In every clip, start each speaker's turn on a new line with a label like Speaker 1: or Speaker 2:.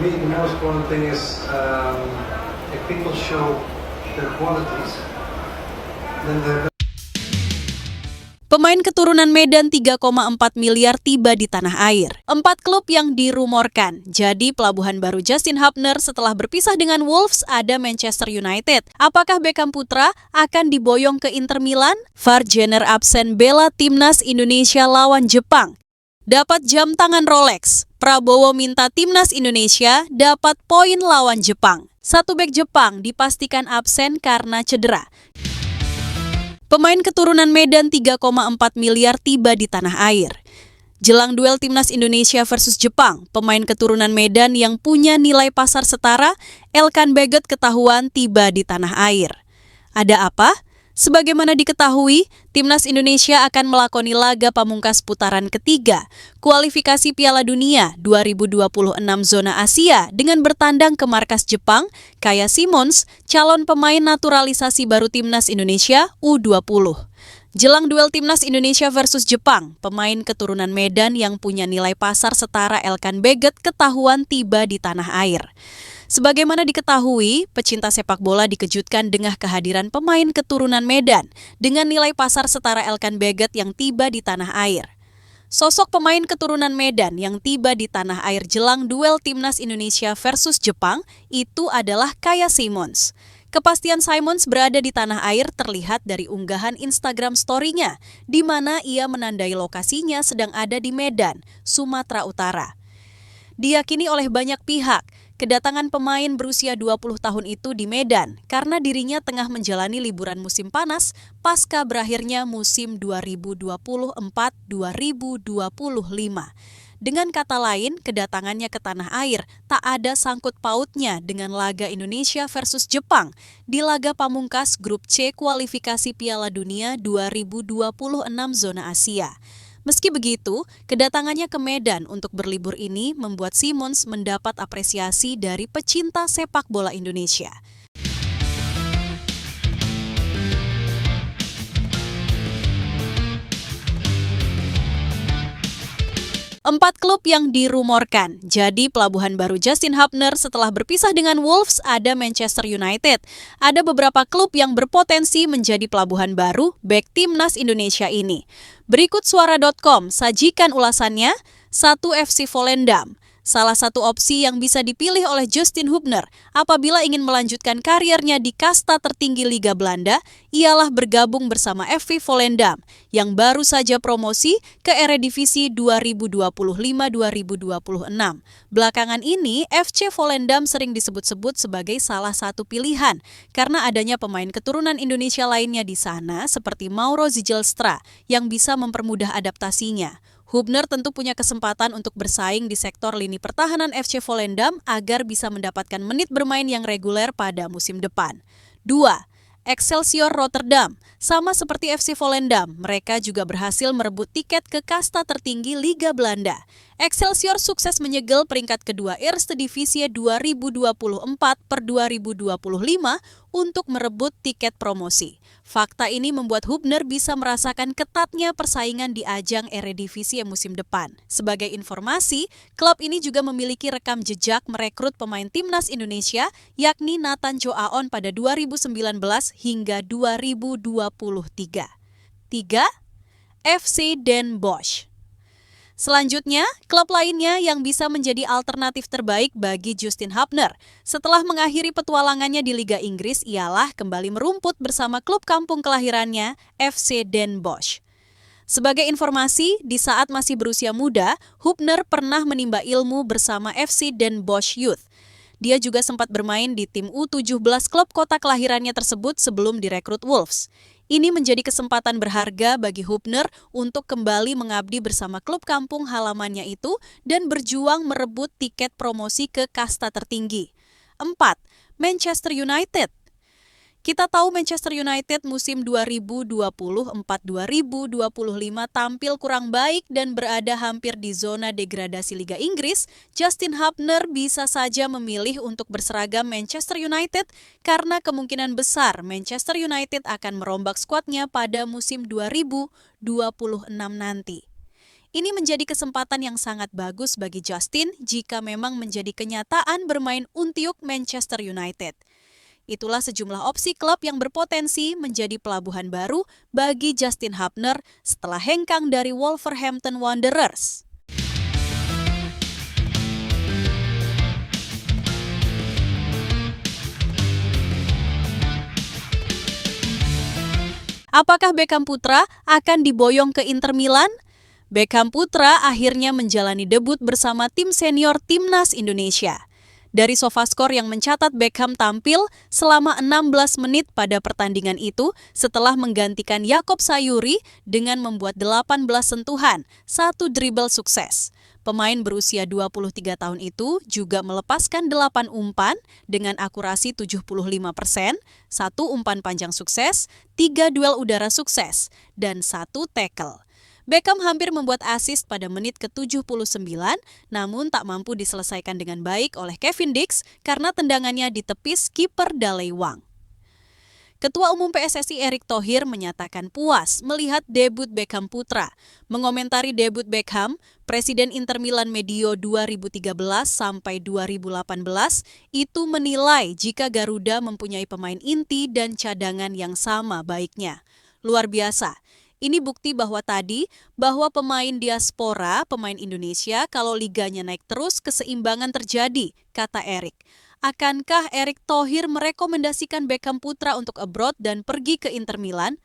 Speaker 1: me, the most important thing is if people show their qualities, then they're.
Speaker 2: Pemain keturunan Medan 3,4 miliar tiba di tanah air. 4 klub yang dirumorkan jadi pelabuhan baru Justin Hubner setelah berpisah dengan Wolves ada Manchester United. Apakah Beckham Putra akan diboyong ke Inter Milan? VAR Jenner absen bela timnas Indonesia lawan Jepang. Dapat jam tangan Rolex. Prabowo minta timnas Indonesia dapat poin lawan Jepang. Satu bek Jepang dipastikan absen karena cedera. Pemain keturunan Medan 3,4 miliar tiba di tanah air. Jelang duel timnas Indonesia versus Jepang, pemain keturunan Medan yang punya nilai pasar setara, Elkan Baggett ketahuan tiba di tanah air. Ada apa? Sebagaimana diketahui, timnas Indonesia akan melakoni laga pamungkas putaran ketiga, kualifikasi Piala Dunia 2026 zona Asia dengan bertandang ke markas Jepang, Kaya Simons, calon pemain naturalisasi baru timnas Indonesia U20. Jelang duel timnas Indonesia versus Jepang, pemain keturunan Medan yang punya nilai pasar setara Elkan Baggett ketahuan tiba di tanah air. Sebagaimana diketahui, pecinta sepak bola dikejutkan dengan kehadiran pemain keturunan Medan dengan nilai pasar setara Elkan Baggett yang tiba di tanah air. Sosok pemain keturunan Medan yang tiba di tanah air jelang duel timnas Indonesia versus Jepang itu adalah Kaya Simons. Kepastian Simons berada di tanah air terlihat dari unggahan Instagram story-nya, di mana ia menandai lokasinya sedang ada di Medan, Sumatera Utara. Diyakini oleh banyak pihak, kedatangan pemain berusia 20 tahun itu di Medan karena dirinya tengah menjalani liburan musim panas pasca berakhirnya musim 2024-2025. Dengan kata lain, kedatangannya ke tanah air tak ada sangkut pautnya dengan laga Indonesia versus Jepang di laga pamungkas Grup C kualifikasi Piala Dunia 2026 zona Asia. Meski begitu, kedatangannya ke Medan untuk berlibur ini membuat Simons mendapat apresiasi dari pecinta sepak bola Indonesia. Empat klub yang dirumorkan jadi pelabuhan baru Justin Hubner setelah berpisah dengan Wolves ada Manchester United. Ada beberapa klub yang berpotensi menjadi pelabuhan baru bek timnas Indonesia ini. Berikut suara.com sajikan ulasannya. 1. FC Volendam. Salah satu opsi yang bisa dipilih oleh Justin Hubner apabila ingin melanjutkan karirnya di kasta tertinggi Liga Belanda ialah bergabung bersama FV Volendam yang baru saja promosi ke Eredivisie 2025-2026. Belakangan ini, FC Volendam sering disebut-sebut sebagai salah satu pilihan karena adanya pemain keturunan Indonesia lainnya di sana seperti Mauro Zijlstra yang bisa mempermudah adaptasinya. Hubner tentu punya kesempatan untuk bersaing di sektor lini pertahanan FC Volendam agar bisa mendapatkan menit bermain yang reguler pada musim depan. 2. Excelsior Rotterdam. Sama seperti FC Volendam, mereka juga berhasil merebut tiket ke kasta tertinggi Liga Belanda. Excelsior sukses menyegel peringkat kedua Eerste Divisie 2024-2025 untuk merebut tiket promosi. Fakta ini membuat Hubner bisa merasakan ketatnya persaingan di ajang Eredivisie musim depan. Sebagai informasi, klub ini juga memiliki rekam jejak merekrut pemain timnas Indonesia, yakni Nathan Joaon pada 2019 hingga 2023. 3. FC Den Bosch. Selanjutnya, klub lainnya yang bisa menjadi alternatif terbaik bagi Justin Hubner setelah mengakhiri petualangannya di Liga Inggris ialah kembali merumput bersama klub kampung kelahirannya, FC Den Bosch. Sebagai informasi, di saat masih berusia muda, Hubner pernah menimba ilmu bersama FC Den Bosch Youth. Dia juga sempat bermain di tim U17 klub kota kelahirannya tersebut sebelum direkrut Wolves. Ini menjadi kesempatan berharga bagi Hubner untuk kembali mengabdi bersama klub kampung halamannya itu dan berjuang merebut tiket promosi ke kasta tertinggi. 4. Manchester United. Kita tahu Manchester United musim 2024-2025 tampil kurang baik dan berada hampir di zona degradasi Liga Inggris. Justin Hubner bisa saja memilih untuk berseragam Manchester United karena kemungkinan besar Manchester United akan merombak skuadnya pada musim 2026 nanti. Ini menjadi kesempatan yang sangat bagus bagi Justin jika memang menjadi kenyataan bermain untuk Manchester United. Itulah sejumlah opsi klub yang berpotensi menjadi pelabuhan baru bagi Justin Hubner setelah hengkang dari Wolverhampton Wanderers. Apakah Beckham Putra akan diboyong ke Inter Milan? Beckham Putra akhirnya menjalani debut bersama tim senior Timnas Indonesia. Dari SofaScore yang mencatat Beckham tampil selama 16 menit pada pertandingan itu setelah menggantikan Yakob Sayuri dengan membuat 18 sentuhan, 1 dribble sukses. Pemain berusia 23 tahun itu juga melepaskan 8 umpan dengan akurasi 75%, 1 umpan panjang sukses, 3 duel udara sukses, dan 1 tackle. Beckham hampir membuat assist pada menit ke-79, namun tak mampu diselesaikan dengan baik oleh Kevin Dix karena tendangannya ditepis kiper Daley Wang. Ketua Umum PSSI Erick Thohir menyatakan puas melihat debut Beckham Putra. Mengomentari debut Beckham, Presiden Inter Milan medio 2013 sampai 2018 itu menilai jika Garuda mempunyai pemain inti dan cadangan yang sama baiknya. Luar biasa. Ini bukti bahwa pemain diaspora, pemain Indonesia, kalau liganya naik terus keseimbangan terjadi, kata Erick. Akankah Erick Thohir merekomendasikan Beckham Putra untuk abroad dan pergi ke Inter Milan?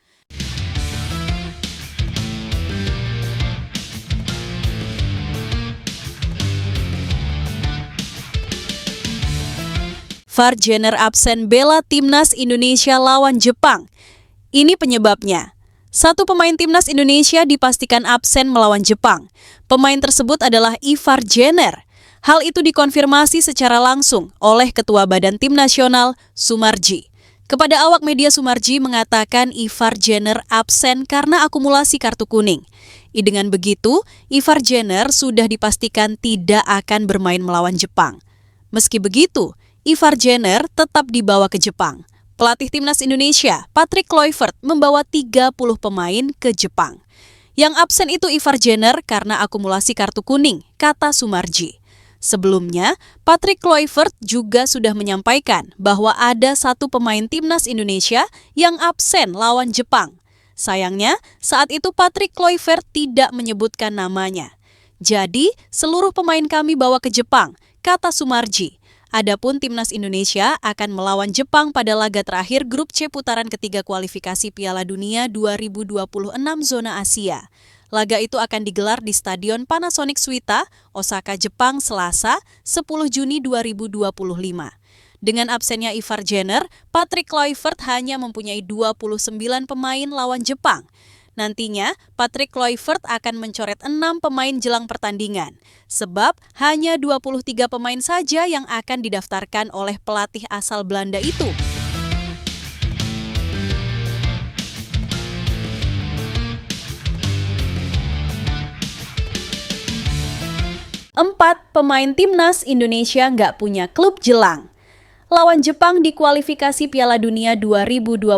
Speaker 2: VAR Jenner absen bela Timnas Indonesia lawan Jepang. Ini penyebabnya. Satu pemain Timnas Indonesia dipastikan absen melawan Jepang. Pemain tersebut adalah Ivar Jenner. Hal itu dikonfirmasi secara langsung oleh Ketua Badan Tim Nasional, Sumarji. Kepada awak media, Sumarji mengatakan Ivar Jenner absen karena akumulasi kartu kuning. Dengan begitu, Ivar Jenner sudah dipastikan tidak akan bermain melawan Jepang. Meski begitu, Ivar Jenner tetap dibawa ke Jepang. Pelatih Timnas Indonesia, Patrick Kluivert, membawa 30 pemain ke Jepang. Yang absen itu Ivar Jenner karena akumulasi kartu kuning, kata Sumarji. Sebelumnya, Patrick Kluivert juga sudah menyampaikan bahwa ada satu pemain Timnas Indonesia yang absen lawan Jepang. Sayangnya, saat itu Patrick Kluivert tidak menyebutkan namanya. Jadi, seluruh pemain kami bawa ke Jepang, kata Sumarji. Adapun Timnas Indonesia akan melawan Jepang pada laga terakhir grup C putaran ketiga kualifikasi Piala Dunia 2026 zona Asia. Laga itu akan digelar di Stadion Panasonic Suita, Osaka, Jepang, Selasa, 10 Juni 2025. Dengan absennya Ivar Jenner, Patrick Kluivert hanya mempunyai 29 pemain lawan Jepang. Nantinya, Patrick Kluivert akan mencoret 6 pemain jelang pertandingan, sebab hanya 23 pemain saja yang akan didaftarkan oleh pelatih asal Belanda itu. 4 pemain Timnas Indonesia nggak punya klub jelang. Lawan Jepang di kualifikasi Piala Dunia 2026.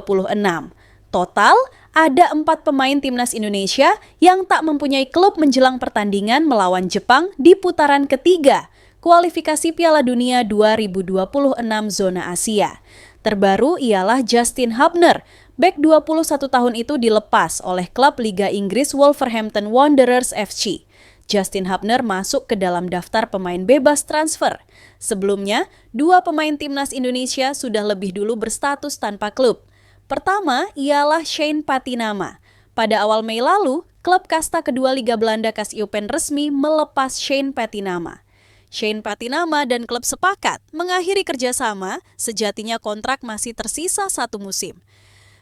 Speaker 2: Total, ada 4 pemain Timnas Indonesia yang tak mempunyai klub menjelang pertandingan melawan Jepang di putaran ketiga kualifikasi Piala Dunia 2026 zona Asia. Terbaru ialah Justin Hubner. Bek 21 tahun itu dilepas oleh klub Liga Inggris Wolverhampton Wanderers FC. Justin Hubner masuk ke dalam daftar pemain bebas transfer. Sebelumnya, 2 pemain Timnas Indonesia sudah lebih dulu berstatus tanpa klub. Pertama ialah Shane Patinama. Pada awal Mei lalu, klub kasta kedua Liga Belanda Kasiopen resmi melepas Shane Patinama. Shane Patinama dan klub sepakat mengakhiri kerjasama, sejatinya kontrak masih tersisa 1 musim.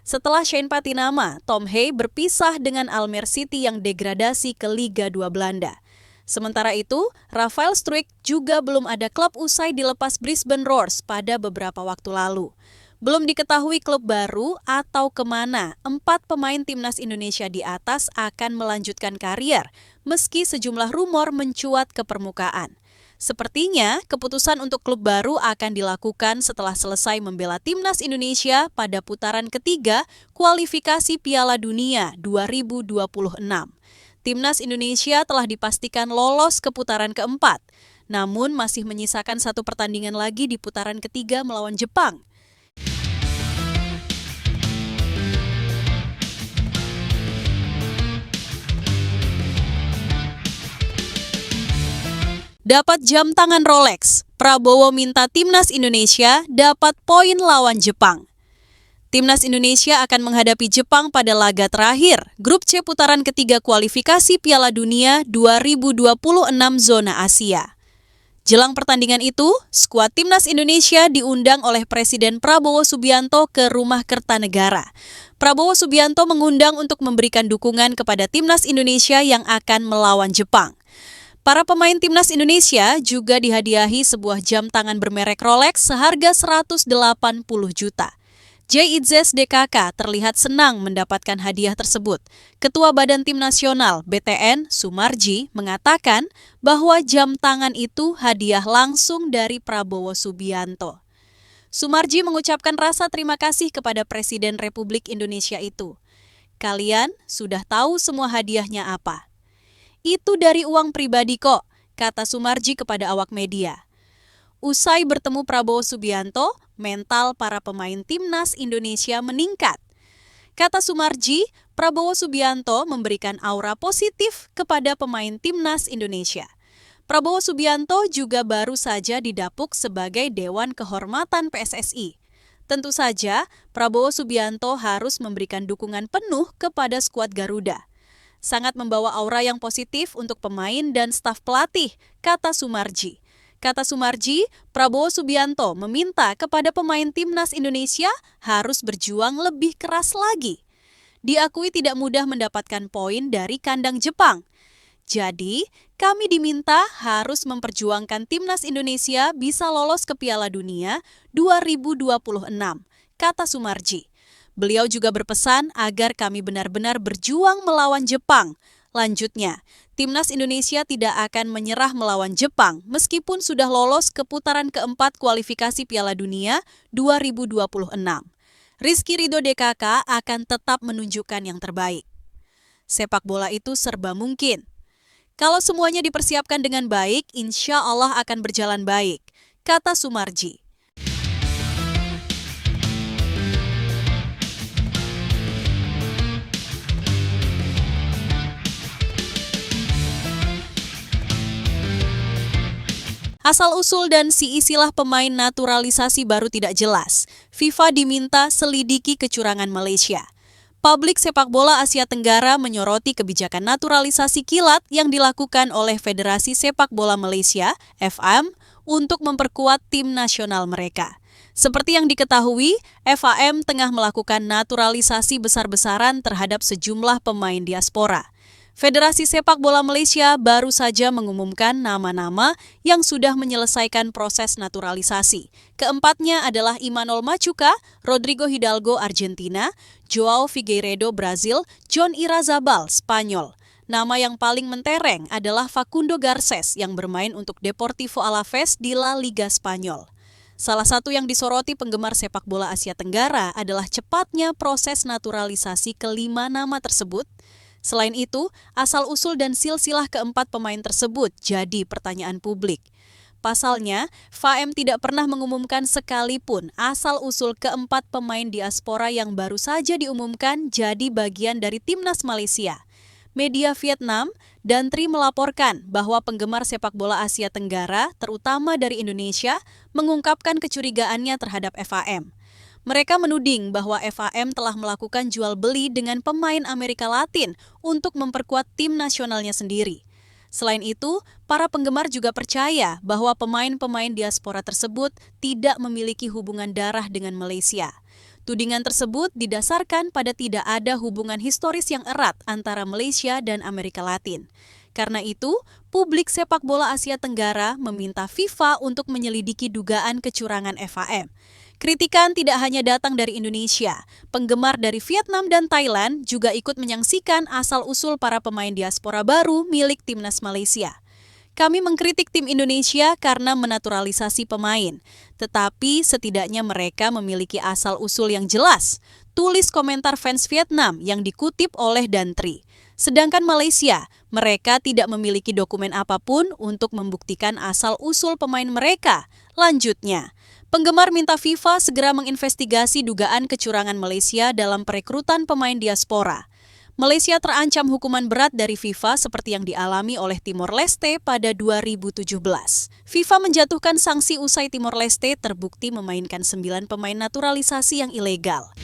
Speaker 2: Setelah Shane Patinama, Tom Hay berpisah dengan Almere City yang degradasi ke Liga 2 Belanda. Sementara itu, Rafael Struijk juga belum ada klub usai dilepas Brisbane Roars pada beberapa waktu lalu. Belum diketahui klub baru atau kemana 4 pemain Timnas Indonesia di atas akan melanjutkan karier, meski sejumlah rumor mencuat ke permukaan. Sepertinya, keputusan untuk klub baru akan dilakukan setelah selesai membela Timnas Indonesia pada putaran ketiga kualifikasi Piala Dunia 2026. Timnas Indonesia telah dipastikan lolos ke putaran keempat, namun masih menyisakan satu pertandingan lagi di putaran ketiga melawan Jepang. Dapat jam tangan Rolex, Prabowo minta Timnas Indonesia dapat poin lawan Jepang. Timnas Indonesia akan menghadapi Jepang pada laga terakhir, Grup C putaran ketiga kualifikasi Piala Dunia 2026 zona Asia. Jelang pertandingan itu, skuad Timnas Indonesia diundang oleh Presiden Prabowo Subianto ke Rumah Kertanegara. Prabowo Subianto mengundang untuk memberikan dukungan kepada Timnas Indonesia yang akan melawan Jepang. Para pemain Timnas Indonesia juga dihadiahi sebuah jam tangan bermerek Rolex seharga 180 juta. J.Idzes DKK terlihat senang mendapatkan hadiah tersebut. Ketua Badan Tim Nasional BTN, Sumarji, mengatakan bahwa jam tangan itu hadiah langsung dari Prabowo Subianto. Sumarji mengucapkan rasa terima kasih kepada Presiden Republik Indonesia itu. Kalian sudah tahu semua hadiahnya apa. Itu dari uang pribadi kok, kata Sumarji kepada awak media. Usai bertemu Prabowo Subianto, mental para pemain Timnas Indonesia meningkat. Kata Sumarji, Prabowo Subianto memberikan aura positif kepada pemain Timnas Indonesia. Prabowo Subianto juga baru saja didapuk sebagai Dewan Kehormatan PSSI. Tentu saja, Prabowo Subianto harus memberikan dukungan penuh kepada skuad Garuda. Sangat membawa aura yang positif untuk pemain dan staf pelatih, kata Sumarji. Kata Sumarji, Prabowo Subianto meminta kepada pemain Timnas Indonesia harus berjuang lebih keras lagi. Diakui tidak mudah mendapatkan poin dari kandang Jepang. Jadi, kami diminta harus memperjuangkan Timnas Indonesia bisa lolos ke Piala Dunia 2026, kata Sumarji. Beliau juga berpesan agar kami benar-benar berjuang melawan Jepang. Lanjutnya, Timnas Indonesia tidak akan menyerah melawan Jepang meskipun sudah lolos ke putaran keempat kualifikasi Piala Dunia 2026. Rizky Ridho DKK akan tetap menunjukkan yang terbaik. Sepak bola itu serba mungkin. Kalau semuanya dipersiapkan dengan baik, insya Allah akan berjalan baik, kata Sumarji. Asal-usul dan si-isilah pemain naturalisasi baru tidak jelas. FIFA diminta selidiki kecurangan Malaysia. Publik sepak bola Asia Tenggara menyoroti kebijakan naturalisasi kilat yang dilakukan oleh Federasi Sepak Bola Malaysia, FAM, untuk memperkuat tim nasional mereka. Seperti yang diketahui, FAM tengah melakukan naturalisasi besar-besaran terhadap sejumlah pemain diaspora. Federasi Sepak Bola Malaysia baru saja mengumumkan nama-nama yang sudah menyelesaikan proses naturalisasi. Keempatnya adalah Imanol Machuca, Rodrigo Hidalgo, Argentina, Joao Figueiredo, Brazil, John Irazabal, Spanyol. Nama yang paling mentereng adalah Facundo Garces yang bermain untuk Deportivo Alavés di La Liga Spanyol. Salah satu yang disoroti penggemar sepak bola Asia Tenggara adalah cepatnya proses naturalisasi kelima nama tersebut. Selain itu, asal-usul dan silsilah keempat pemain tersebut jadi pertanyaan publik. Pasalnya, FAM tidak pernah mengumumkan sekalipun asal-usul keempat pemain diaspora yang baru saja diumumkan jadi bagian dari Timnas Malaysia. Media Vietnam, Dantri melaporkan bahwa penggemar sepak bola Asia Tenggara, terutama dari Indonesia, mengungkapkan kecurigaannya terhadap FAM. Mereka menuding bahwa FAM telah melakukan jual beli dengan pemain Amerika Latin untuk memperkuat tim nasionalnya sendiri. Selain itu, para penggemar juga percaya bahwa pemain-pemain diaspora tersebut tidak memiliki hubungan darah dengan Malaysia. Tudingan tersebut didasarkan pada tidak ada hubungan historis yang erat antara Malaysia dan Amerika Latin. Karena itu, publik sepak bola Asia Tenggara meminta FIFA untuk menyelidiki dugaan kecurangan FAM. Kritikan tidak hanya datang dari Indonesia, penggemar dari Vietnam dan Thailand juga ikut menyaksikan asal-usul para pemain diaspora baru milik Timnas Malaysia. Kami mengkritik tim Indonesia karena menaturalisasi pemain, tetapi setidaknya mereka memiliki asal-usul yang jelas, tulis komentar fans Vietnam yang dikutip oleh Dantri. Sedangkan Malaysia Mereka tidak memiliki dokumen apapun untuk membuktikan asal-usul pemain mereka. Lanjutnya, penggemar minta FIFA segera menginvestigasi dugaan kecurangan Malaysia dalam perekrutan pemain diaspora. Malaysia terancam hukuman berat dari FIFA seperti yang dialami oleh Timor Leste pada 2017. FIFA menjatuhkan sanksi usai Timor Leste terbukti memainkan 9 pemain naturalisasi yang ilegal.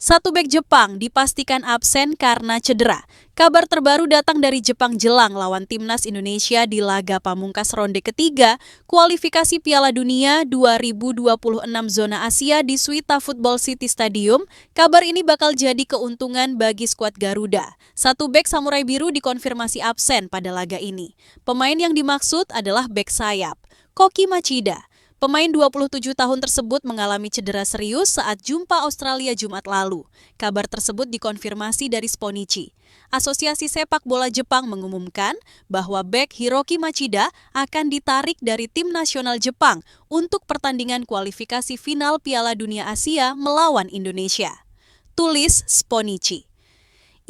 Speaker 2: Satu bek Jepang dipastikan absen karena cedera. Kabar terbaru datang dari Jepang jelang lawan timnas Indonesia di laga pamungkas ronde ketiga kualifikasi Piala Dunia 2026 zona Asia di Suita Football City Stadium. Kabar ini bakal jadi keuntungan bagi skuad Garuda. Satu bek Samurai Biru dikonfirmasi absen pada laga ini. Pemain yang dimaksud adalah bek sayap, Koki Machida. Pemain 27 tahun tersebut mengalami cedera serius saat jumpa Australia Jumat lalu. Kabar tersebut dikonfirmasi dari Sponichi. Asosiasi Sepak Bola Jepang mengumumkan bahwa bek Hiroki Machida akan ditarik dari tim nasional Jepang untuk pertandingan kualifikasi final Piala Dunia Asia melawan Indonesia. Tulis Sponichi.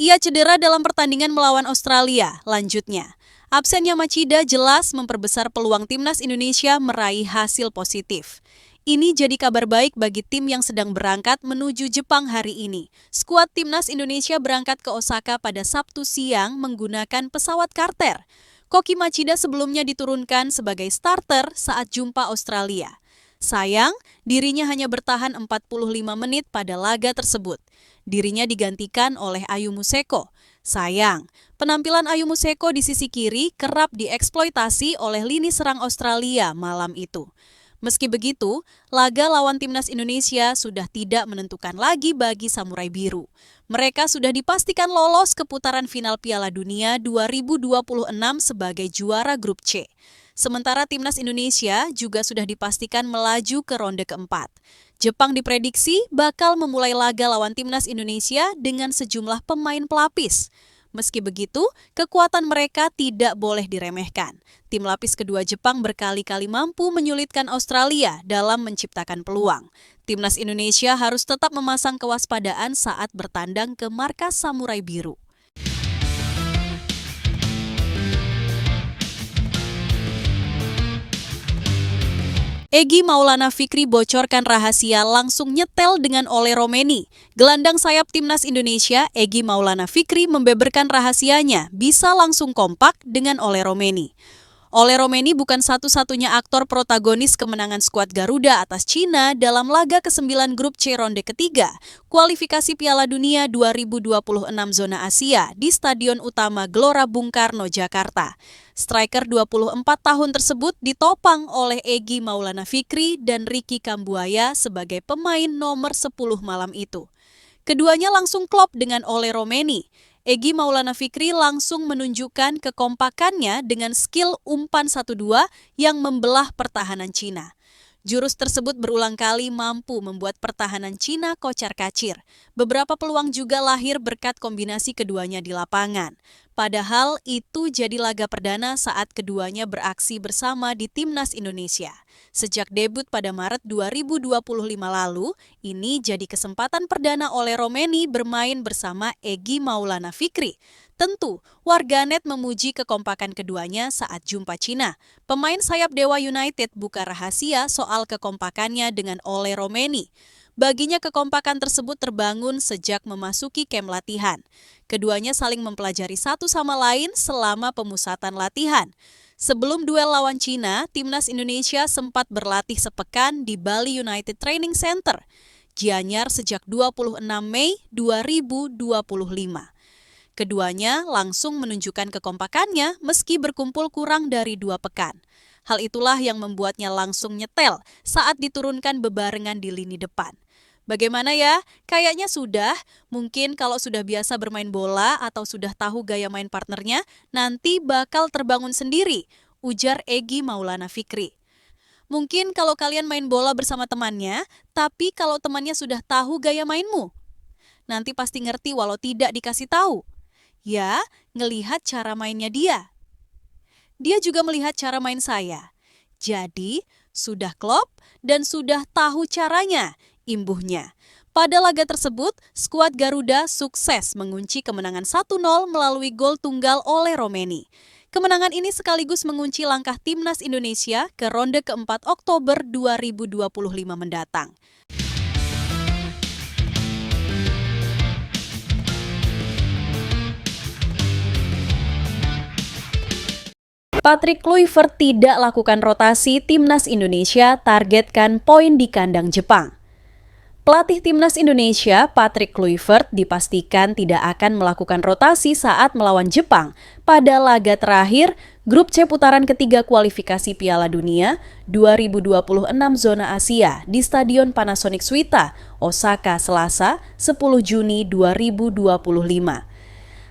Speaker 2: Ia cedera dalam pertandingan melawan Australia. Lanjutnya, absennya Machida jelas memperbesar peluang timnas Indonesia meraih hasil positif. Ini jadi kabar baik bagi tim yang sedang berangkat menuju Jepang hari ini. Skuad timnas Indonesia berangkat ke Osaka pada Sabtu siang menggunakan pesawat charter. Koki Machida sebelumnya diturunkan sebagai starter saat jumpa Australia. Sayang, dirinya hanya bertahan 45 menit pada laga tersebut. Dirinya digantikan oleh Ayu Museko. Sayang, penampilan Ayu Museko di sisi kiri kerap dieksploitasi oleh lini serang Australia malam itu. Meski begitu, laga lawan timnas Indonesia sudah tidak menentukan lagi bagi Samurai Biru. Mereka sudah dipastikan lolos ke putaran final Piala Dunia 2026 sebagai juara grup C. Sementara timnas Indonesia juga sudah dipastikan melaju ke ronde keempat. Jepang diprediksi bakal memulai laga lawan timnas Indonesia dengan sejumlah pemain pelapis. Meski begitu, kekuatan mereka tidak boleh diremehkan. Tim lapis kedua Jepang berkali-kali mampu menyulitkan Australia dalam menciptakan peluang. Timnas Indonesia harus tetap memasang kewaspadaan saat bertandang ke markas Samurai Biru. Egy Maulana Fikri bocorkan rahasia langsung nyetel dengan Ole Romeni. Gelandang sayap timnas Indonesia, Egy Maulana Fikri membeberkan rahasianya bisa langsung kompak dengan Ole Romeni. Ole Romeni bukan satu-satunya aktor protagonis kemenangan skuad Garuda atas Cina dalam laga ke-9 grup C ronde ketiga, kualifikasi Piala Dunia 2026 zona Asia di Stadion Utama Gelora Bung Karno, Jakarta. Striker 24 tahun tersebut ditopang oleh Egy Maulana Fikri dan Ricky Kambuaya sebagai pemain nomor 10 malam itu. Keduanya langsung klop dengan Ole Romeni. Egy Maulana Fikri langsung menunjukkan kekompakannya dengan skill umpan 1-2 yang membelah pertahanan Cina. Jurus tersebut berulang kali mampu membuat pertahanan Cina kocar-kacir. Beberapa peluang juga lahir berkat kombinasi keduanya di lapangan. Padahal itu jadi laga perdana saat keduanya beraksi bersama di Timnas Indonesia. Sejak debut pada Maret 2025 lalu, ini jadi kesempatan perdana Ole Romeni bermain bersama Egy Maulana Fikri. Tentu, warganet memuji kekompakan keduanya saat jumpa Cina. Pemain sayap Dewa United buka rahasia soal kekompakannya dengan Ole Romeni. Baginya kekompakan tersebut terbangun sejak memasuki kamp latihan. Keduanya saling mempelajari satu sama lain selama pemusatan latihan. Sebelum duel lawan Cina, timnas Indonesia sempat berlatih sepekan di Bali United Training Center, Gianyar sejak 26 Mei 2025. Keduanya langsung menunjukkan kekompakannya meski berkumpul kurang dari 2 pekan. Hal itulah yang membuatnya langsung nyetel saat diturunkan bebarengan di lini depan. Bagaimana ya? Kayaknya sudah. Mungkin kalau sudah biasa bermain bola atau sudah tahu gaya main partnernya, nanti bakal terbangun sendiri, ujar Egy Maulana Fikri. Mungkin kalau kalian main bola bersama temannya, tapi kalau temannya sudah tahu gaya mainmu, nanti pasti ngerti walau tidak dikasih tahu. Ya, ngelihat cara mainnya dia. Dia juga melihat cara main saya. Jadi, sudah klop, dan sudah tahu caranya, imbuhnya. Pada laga tersebut, skuad Garuda sukses mengunci kemenangan 1-0 melalui gol tunggal oleh Romeni. Kemenangan ini sekaligus mengunci langkah timnas Indonesia ke ronde keempat Oktober 2025 mendatang. Patrick Kluivert tidak lakukan rotasi timnas Indonesia, targetkan poin di kandang Jepang. Pelatih timnas Indonesia, Patrick Kluivert, dipastikan tidak akan melakukan rotasi saat melawan Jepang pada laga terakhir Grup C putaran ketiga kualifikasi Piala Dunia 2026 zona Asia di Stadion Panasonic Suita, Osaka, Selasa, 10 Juni 2025.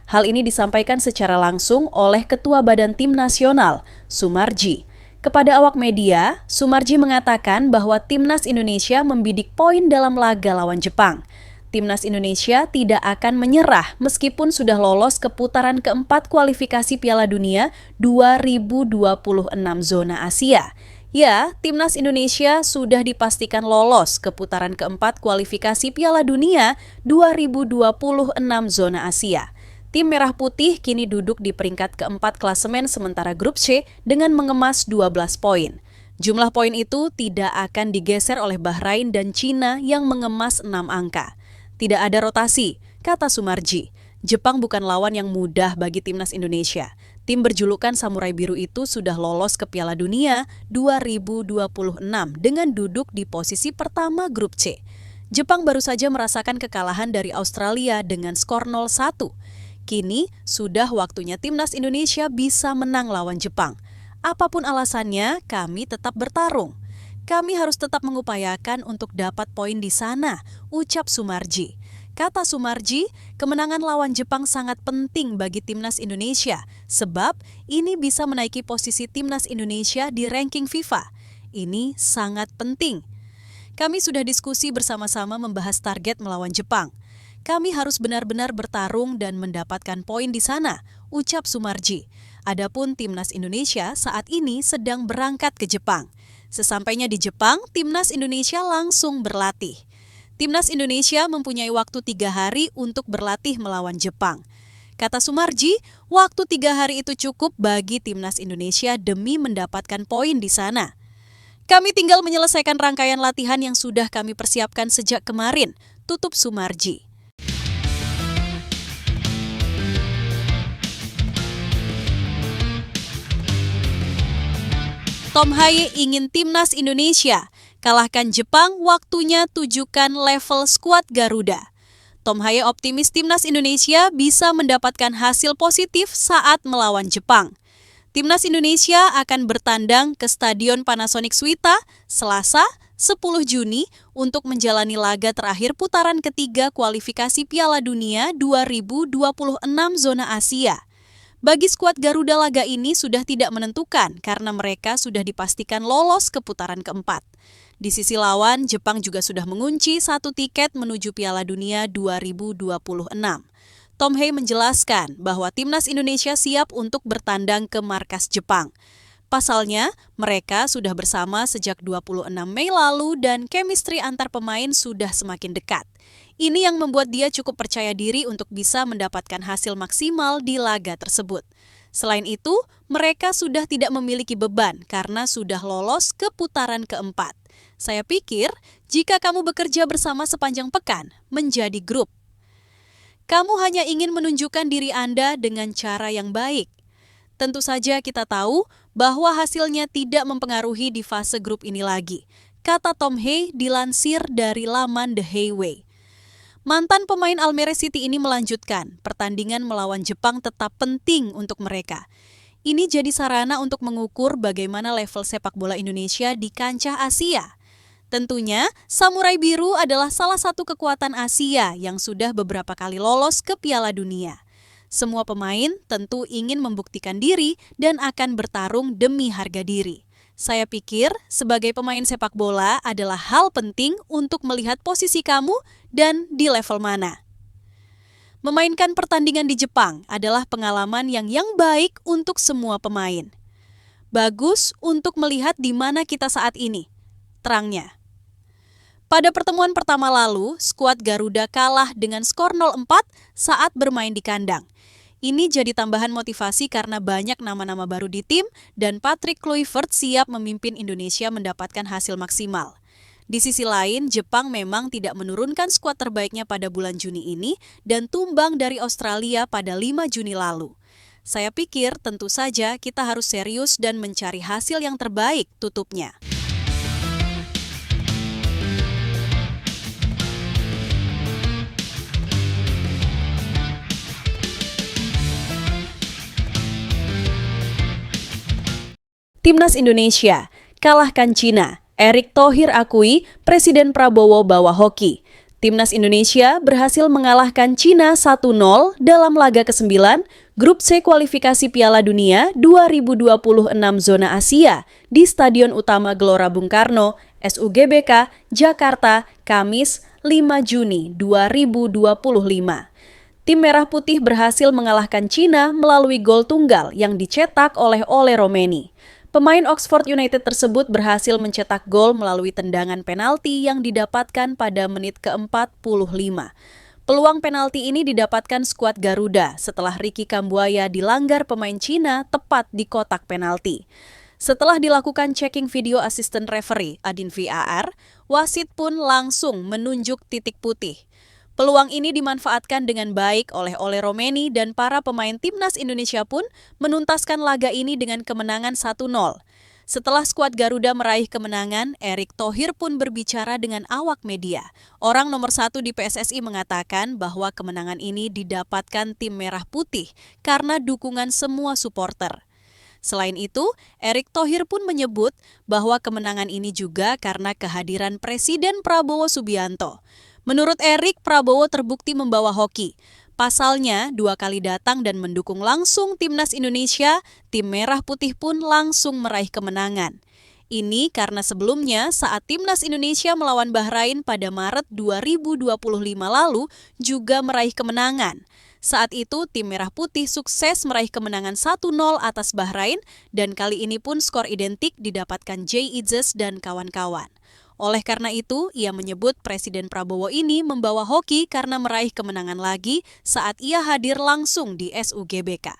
Speaker 2: Hal ini disampaikan secara langsung oleh Ketua Badan Tim Nasional, Sumarji. Kepada awak media, Sumarji mengatakan bahwa Timnas Indonesia membidik poin dalam laga lawan Jepang. Timnas Indonesia tidak akan menyerah meskipun sudah lolos ke putaran keempat kualifikasi Piala Dunia 2026 zona Asia. Ya, Timnas Indonesia sudah dipastikan lolos ke putaran keempat kualifikasi Piala Dunia 2026 zona Asia. Tim Merah Putih kini duduk di peringkat keempat klasemen sementara Grup C dengan mengemas 12 poin. Jumlah poin itu tidak akan digeser oleh Bahrain dan Cina yang mengemas 6 angka. Tidak ada rotasi, kata Sumarji. Jepang bukan lawan yang mudah bagi timnas Indonesia. Tim berjulukan Samurai Biru itu sudah lolos ke Piala Dunia 2026 dengan duduk di posisi pertama Grup C. Jepang baru saja merasakan kekalahan dari Australia dengan skor 0-1. Kini, sudah waktunya timnas Indonesia bisa menang lawan Jepang. Apapun alasannya, kami tetap bertarung. Kami harus tetap mengupayakan untuk dapat poin di sana, ucap Sumarji. Kata Sumarji, kemenangan lawan Jepang sangat penting bagi timnas Indonesia, sebab ini bisa menaiki posisi timnas Indonesia di ranking FIFA. Ini sangat penting. Kami sudah diskusi bersama-sama membahas target melawan Jepang. Kami harus benar-benar bertarung dan mendapatkan poin di sana, ucap Sumarji. Adapun timnas Indonesia saat ini sedang berangkat ke Jepang. Sesampainya di Jepang, timnas Indonesia langsung berlatih. Timnas Indonesia mempunyai waktu 3 hari untuk berlatih melawan Jepang. Kata Sumarji, waktu 3 hari itu cukup bagi timnas Indonesia demi mendapatkan poin di sana. Kami tinggal menyelesaikan rangkaian latihan yang sudah kami persiapkan sejak kemarin, tutup Sumarji. Tom Haye ingin timnas Indonesia. Kalahkan Jepang, waktunya tujukan level skuad Garuda. Tom Haye optimis timnas Indonesia bisa mendapatkan hasil positif saat melawan Jepang. Timnas Indonesia akan bertandang ke Stadion Panasonic Suita, Selasa, 10 Juni untuk menjalani laga terakhir putaran ketiga kualifikasi Piala Dunia 2026 zona Asia. Bagi skuad Garuda, laga ini sudah tidak menentukan karena mereka sudah dipastikan lolos ke putaran keempat. Di sisi lawan, Jepang juga sudah mengunci 1 tiket menuju Piala Dunia 2026. Tom Haye menjelaskan bahwa timnas Indonesia siap untuk bertandang ke markas Jepang. Pasalnya, mereka sudah bersama sejak 26 Mei lalu dan chemistry antar pemain sudah semakin dekat. Ini yang membuat dia cukup percaya diri untuk bisa mendapatkan hasil maksimal di laga tersebut. Selain itu, mereka sudah tidak memiliki beban karena sudah lolos ke putaran keempat. Saya pikir, jika kamu bekerja bersama sepanjang pekan, menjadi grup. Kamu hanya ingin menunjukkan diri Anda dengan cara yang baik. Tentu saja kita tahu bahwa hasilnya tidak mempengaruhi di fase grup ini lagi, kata Tom Haye dilansir dari laman The Hayway. Mantan pemain Almere City ini melanjutkan, pertandingan melawan Jepang tetap penting untuk mereka. Ini jadi sarana untuk mengukur bagaimana level sepak bola Indonesia di kancah Asia. Tentunya, Samurai Biru adalah salah satu kekuatan Asia yang sudah beberapa kali lolos ke Piala Dunia. Semua pemain tentu ingin membuktikan diri dan akan bertarung demi harga diri. Saya pikir sebagai pemain sepak bola adalah hal penting untuk melihat posisi kamu dan di level mana. Memainkan pertandingan di Jepang adalah pengalaman yang baik untuk semua pemain. Bagus untuk melihat di mana kita saat ini. Terangnya. Pada pertemuan pertama lalu, skuad Garuda kalah dengan skor 0-4 saat bermain di kandang. Ini jadi tambahan motivasi karena banyak nama-nama baru di tim dan Patrick Kluivert siap memimpin Indonesia mendapatkan hasil maksimal. Di sisi lain, Jepang memang tidak menurunkan skuad terbaiknya pada bulan Juni ini dan tumbang dari Australia pada 5 Juni lalu. Saya pikir tentu saja kita harus serius dan mencari hasil yang terbaik, tutupnya. Timnas Indonesia kalahkan Cina. Erick Thohir akui Presiden Prabowo bawa hoki. Timnas Indonesia berhasil mengalahkan Cina 1-0 dalam laga ke-9 Grup C kualifikasi Piala Dunia 2026 zona Asia di Stadion Utama Gelora Bung Karno, SUGBK, Jakarta, Kamis 5 Juni 2025. Tim Merah Putih berhasil mengalahkan Cina melalui gol tunggal yang dicetak oleh Ole Romeni. Pemain Oxford United tersebut berhasil mencetak gol melalui tendangan penalti yang didapatkan pada menit ke-45. Peluang penalti ini didapatkan skuad Garuda setelah Ricky Kambuaya dilanggar pemain Cina tepat di kotak penalti. Setelah dilakukan checking video assistant referee Adin VAR, wasit pun langsung menunjuk titik putih. Peluang ini dimanfaatkan dengan baik oleh Ole Romeni dan para pemain Timnas Indonesia pun menuntaskan laga ini dengan kemenangan 1-0. Setelah skuad Garuda meraih kemenangan, Erick Thohir pun berbicara dengan awak media. Orang nomor 1 di PSSI mengatakan bahwa kemenangan ini didapatkan tim Merah Putih karena dukungan semua supporter. Selain itu, Erick Thohir pun menyebut bahwa kemenangan ini juga karena kehadiran Presiden Prabowo Subianto. Menurut Erick, Prabowo terbukti membawa hoki. Pasalnya, 2 kali datang dan mendukung langsung Timnas Indonesia, tim Merah Putih pun langsung meraih kemenangan. Ini karena sebelumnya saat Timnas Indonesia melawan Bahrain pada Maret 2025 lalu juga meraih kemenangan. Saat itu, tim Merah Putih sukses meraih kemenangan 1-0 atas Bahrain dan kali ini pun skor identik didapatkan Jay Itzes dan kawan-kawan. Oleh karena itu, ia menyebut Presiden Prabowo ini membawa hoki karena meraih kemenangan lagi saat ia hadir langsung di SUGBK.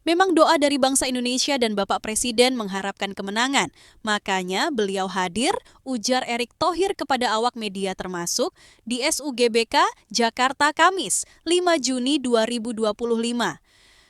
Speaker 2: Memang doa dari bangsa Indonesia dan Bapak Presiden mengharapkan kemenangan, makanya beliau hadir, ujar Erick Thohir kepada awak media termasuk di SUGBK Jakarta Kamis 5 Juni 2025.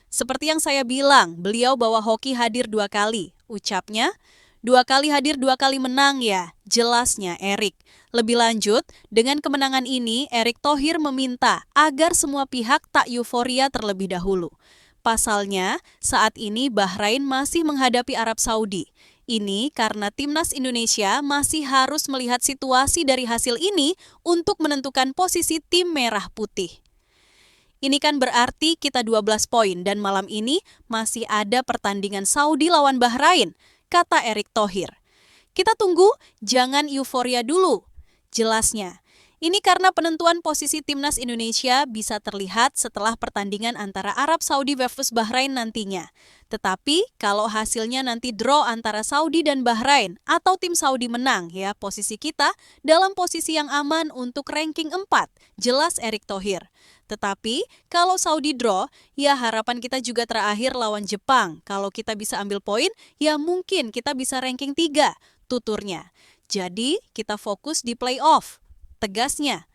Speaker 2: Seperti yang saya bilang, beliau bawa hoki hadir 2 kali, ucapnya. 2 kali hadir 2 kali menang ya, jelasnya Erick. Lebih lanjut, dengan kemenangan ini Erick Thohir meminta agar semua pihak tak euforia terlebih dahulu. Pasalnya, saat ini Bahrain masih menghadapi Arab Saudi. Ini karena Timnas Indonesia masih harus melihat situasi dari hasil ini untuk menentukan posisi tim Merah Putih. Ini kan berarti kita 12 poin dan malam ini masih ada pertandingan Saudi lawan Bahrain, kata Erick Thohir. Kita tunggu, jangan euforia dulu, jelasnya. Ini karena penentuan posisi Timnas Indonesia bisa terlihat setelah pertandingan antara Arab Saudi versus Bahrain nantinya. Tetapi kalau hasilnya nanti draw antara Saudi dan Bahrain atau tim Saudi menang ya, posisi kita dalam posisi yang aman untuk ranking 4, jelas Erick Thohir. Tetapi kalau Saudi draw, ya harapan kita juga terakhir lawan Jepang. Kalau kita bisa ambil poin, ya mungkin kita bisa ranking 3, tuturnya. Jadi kita fokus di playoff, tegasnya.